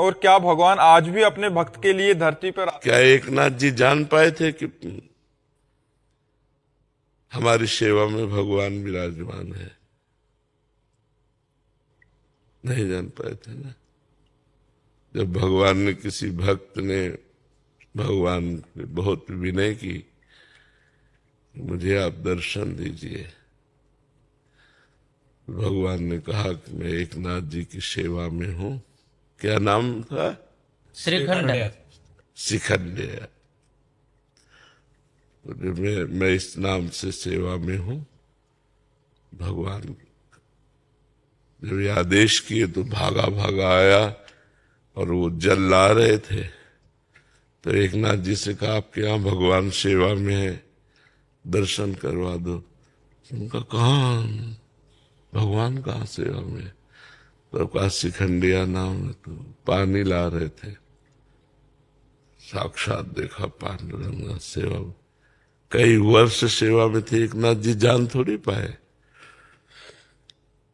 और क्या भगवान आज भी अपने भक्त के लिए धरती पर क्या एकनाथ जी जान पाए थे कि हमारी सेवा में भगवान विराजमान है? नहीं जान पाए थे ना। जब भगवान ने किसी भक्त ने भगवान ने बहुत विनय की, मुझे आप दर्शन दीजिए, भगवान ने कहा कि मैं एकनाथ जी की सेवा में हूं। क्या नाम था? श्रीखंड। शिखंडिया। मैं इस नाम से सेवा में हूं। भगवान जब ये आदेश किए तो भागा भागा आया, और वो जल ला रहे थे तो एकनाथ जी से कहा आपके यहाँ भगवान सेवा में है, दर्शन करवा दो। उनका कहाँ, भगवान कहाँ सेवा में? तो कहा शिखंडिया नाम है। तो पानी ला रहे थे, साक्षात देखा पांडुरंग सेवा में। कई वर्ष सेवा में थे, एकनाथ जी जान थोड़ी पाए।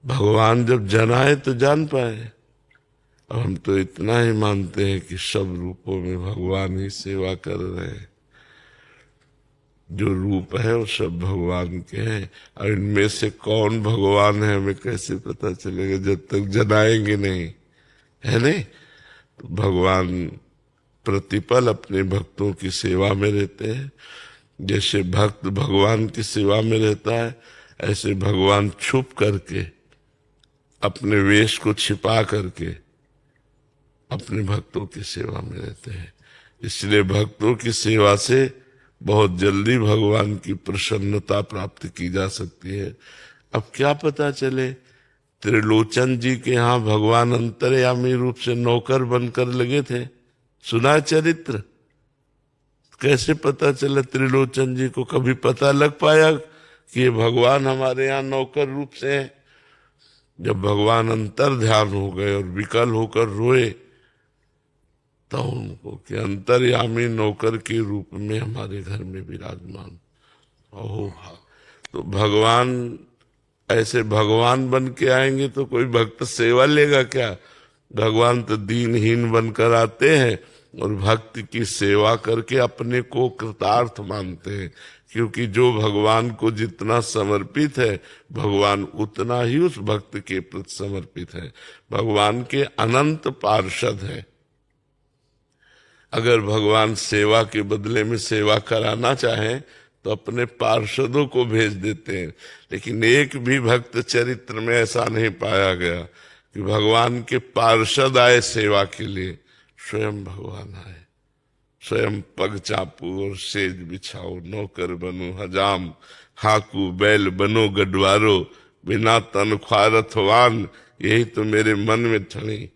भगवान जब जनाए तो जान पाए। अब हम तो इतना ही मानते हैं कि सब रूपों में भगवान ही सेवा कर रहे हैं। जो रूप है वो सब भगवान के हैं, और इनमें से कौन भगवान है हमें कैसे पता चलेगा जब तक जनाएंगे नहीं, है नहीं? तो भगवान प्रतिपल अपने भक्तों की सेवा में रहते हैं। जैसे भक्त भगवान की सेवा में रहता है, ऐसे भगवान छुप करके अपने वेश को छिपा करके अपने भक्तों की सेवा में रहते हैं। इसलिए भक्तों की सेवा से बहुत जल्दी भगवान की प्रसन्नता प्राप्त की जा सकती है। अब क्या पता चले, त्रिलोचन जी के यहाँ भगवान अंतर्यामी रूप से नौकर बनकर लगे थे, सुना चरित्र? कैसे पता चला त्रिलोचन जी को? कभी पता लग पाया कि ये भगवान हमारे यहाँ नौकर रूप से है? जब भगवान अंतर ध्यान हो गए और विकल होकर रोए, तो उनको कि अंतर्यामी नौकर के रूप में हमारे घर में विराजमान। ओह, तो भगवान ऐसे भगवान बन के आएंगे तो कोई भक्त सेवा लेगा क्या? भगवान तो दीनहीन बनकर आते हैं और भक्त की सेवा करके अपने को कृतार्थ मानते हैं। क्योंकि जो भगवान को जितना समर्पित है, भगवान उतना ही उस भक्त के प्रति समर्पित है। भगवान के अनंत पार्षद हैं। अगर भगवान सेवा के बदले में सेवा कराना चाहें तो अपने पार्षदों को भेज देते हैं, लेकिन एक भी भक्त चरित्र में ऐसा नहीं पाया गया कि भगवान के पार्षद आए सेवा के लिए। स्वयं भगवान आए, स्वयं पग चापू और सेज बिछाओ, नौकर बनो हजाम, हाकू बैल बनो गडवारो, बिना तन ख्वारथवान, यही तो मेरे मन में ठनी।